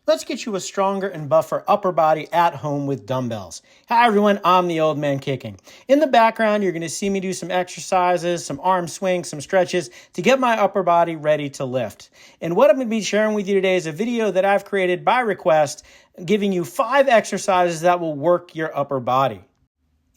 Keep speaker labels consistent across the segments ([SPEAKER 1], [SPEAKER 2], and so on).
[SPEAKER 1] Let's get you a stronger and buffer upper body at home with dumbbells. Hi everyone, I'm the old man kicking. In the background, you're going to see me do some exercises, some arm swings, some stretches to get my upper body ready to lift. And what I'm going to be sharing with you today is a video that I've created by request, giving you 5 exercises that will work your upper body.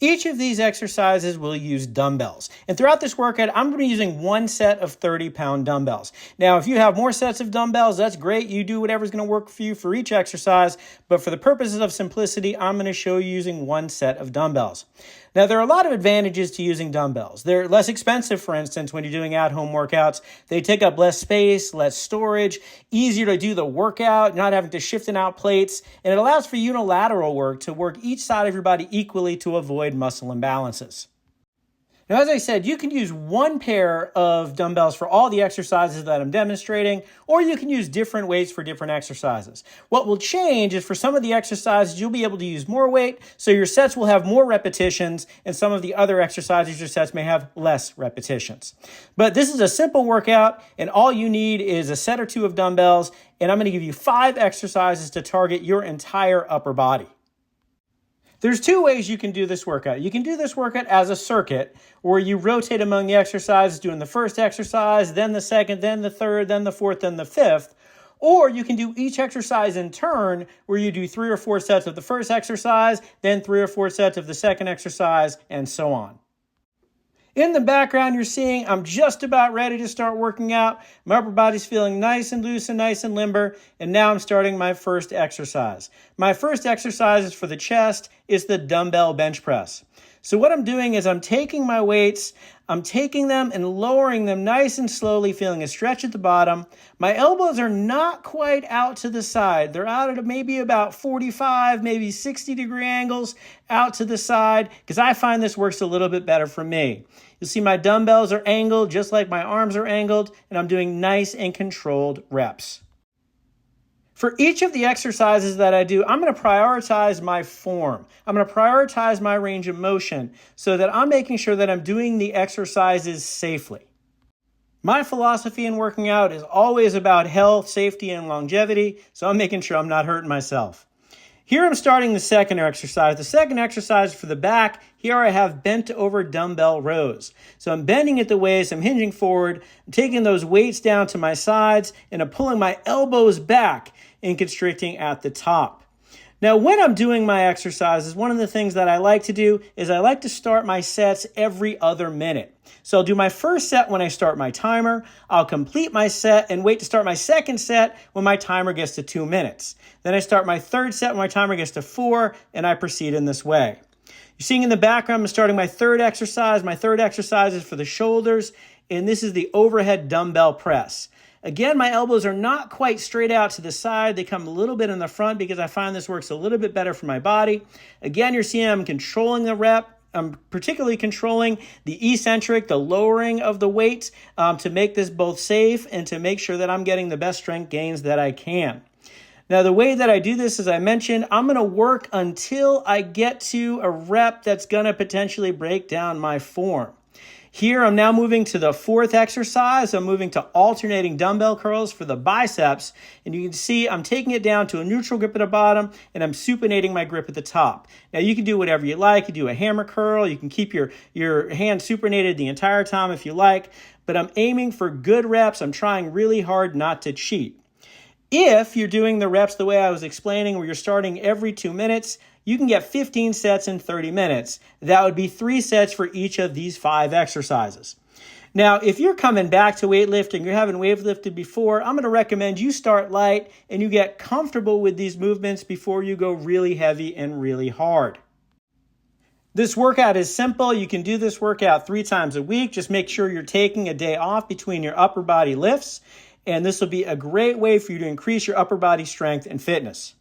[SPEAKER 1] Each of these exercises will use dumbbells. And throughout this workout, I'm going to be using one set of 30-pound dumbbells. Now, if you have more sets of dumbbells, that's great. You do whatever's going to work for you for each exercise. But for the purposes of simplicity, I'm going to show you using one set of dumbbells. Now, there are a lot of advantages to using dumbbells. They're less expensive, for instance, when you're doing at-home workouts. They take up less space, less storage, easier to do the workout, not having to shift in out plates, and it allows for unilateral work to work each side of your body equally to avoid muscle imbalances. Now, as I said, you can use one pair of dumbbells for all the exercises that I'm demonstrating, or you can use different weights for different exercises. What will change is for some of the exercises, you'll be able to use more weight, so your sets will have more repetitions, and some of the other exercises, your sets may have less repetitions. But this is a simple workout, and all you need is a set or 2 of dumbbells, and I'm going to give you 5 exercises to target your entire upper body. There's 2 ways you can do this workout. You can do this workout as a circuit where you rotate among the exercises, doing the first exercise, then the second, then the third, then the fourth, then the fifth. Or you can do each exercise in turn where you do 3 or 4 sets of the first exercise, then 3 or 4 sets of the second exercise, and so on. In the background, you're seeing I'm just about ready to start working out. My upper body's feeling nice and loose and nice and limber. And now I'm starting my first exercise. My first exercise is for the chest. It's the dumbbell bench press. So what I'm doing is I'm taking my weights, I'm taking them and lowering them nice and slowly, feeling a stretch at the bottom. My elbows are not quite out to the side. They're out at maybe about 45, maybe 60-degree angles out to the side, because I find this works a little bit better for me. You'll see my dumbbells are angled just like my arms are angled, and I'm doing nice and controlled reps. For each of the exercises that I do, I'm going to prioritize my form. I'm going to prioritize my range of motion so that I'm making sure that I'm doing the exercises safely. My philosophy in working out is always about health, safety, and longevity, so I'm making sure I'm not hurting myself. Here I'm starting the second exercise. The second exercise for the back, here I have bent over dumbbell rows. So I'm bending at the waist, I'm hinging forward, I'm taking those weights down to my sides, and I'm pulling my elbows back and constricting at the top. Now, when I'm doing my exercises, one of the things that I like to do is I like to start my sets every other minute. So I'll do my first set when I start my timer. I'll complete my set and wait to start my second set when my timer gets to 2 minutes. Then I start my third set when my timer gets to 4, and I proceed in this way. You're seeing in the background, I'm starting my third exercise. My third exercise is for the shoulders, and this is the overhead dumbbell press. Again, my elbows are not quite straight out to the side. They come a little bit in the front because I find this works a little bit better for my body. Again, you're seeing I'm controlling the rep. I'm particularly controlling the eccentric, the lowering of the weight to make this both safe and to make sure that I'm getting the best strength gains that I can. Now, the way that I do this, as I mentioned, I'm going to work until I get to a rep that's going to potentially break down my form. Here, I'm now moving to the 4th exercise. I'm moving to alternating dumbbell curls for the biceps. And you can see I'm taking it down to a neutral grip at the bottom, and I'm supinating my grip at the top. Now, you can do whatever you like. You do a hammer curl. You can keep your hand supinated the entire time if you like. But I'm aiming for good reps. I'm trying really hard not to cheat. If you're doing the reps the way I was explaining, where you're starting every 2 minutes, you can get 15 sets in 30 minutes. That would be 3 sets for each of these 5 exercises. Now, if you're coming back to weightlifting, you're having weightlifted before, I'm going to recommend you start light and you get comfortable with these movements before you go really heavy and really hard. This workout is simple. You can do this workout 3 times a week. Just make sure you're taking a day off between your upper body lifts, and this will be a great way for you to increase your upper body strength and fitness.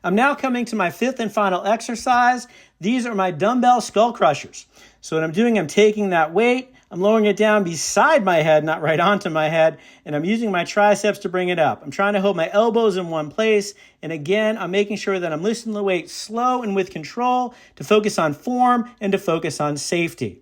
[SPEAKER 1] I'm now coming to my 5th and final exercise. These are my dumbbell skull crushers. So what I'm doing, I'm taking that weight, I'm lowering it down beside my head, not right onto my head, and I'm using my triceps to bring it up. I'm trying to hold my elbows in one place, and again, I'm making sure that I'm lifting the weight slow and with control to focus on form and to focus on safety.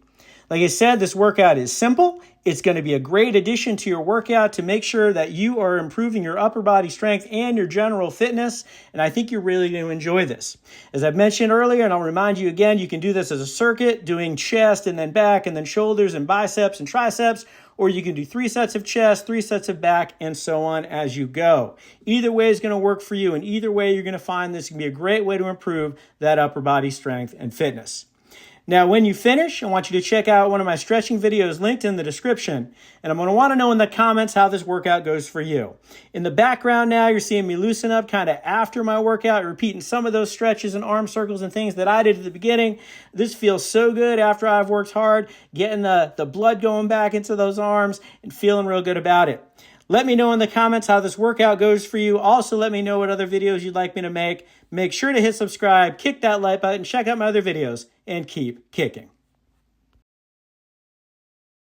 [SPEAKER 1] Like I said, this workout is simple. It's going to be a great addition to your workout to make sure that you are improving your upper body strength and your general fitness. And I think you're really going to enjoy this. As I've mentioned earlier, and I'll remind you again, you can do this as a circuit, doing chest and then back and then shoulders and biceps and triceps, or you can do 3 sets of chest, 3 sets of back, and so on as you go. Either way is going to work for you, and either way you're going to find this can be a great way to improve that upper body strength and fitness. Now, when you finish, I want you to check out one of my stretching videos linked in the description, and I'm going to want to know in the comments how this workout goes for you. In the background now, you're seeing me loosen up kind of after my workout, repeating some of those stretches and arm circles and things that I did at the beginning. This feels so good after I've worked hard, getting the blood going back into those arms and feeling real good about it. Let me know in the comments how this workout goes for you. Also, let me know what other videos you'd like me to make. Make sure to hit subscribe, kick that like button, check out my other videos, and keep kicking.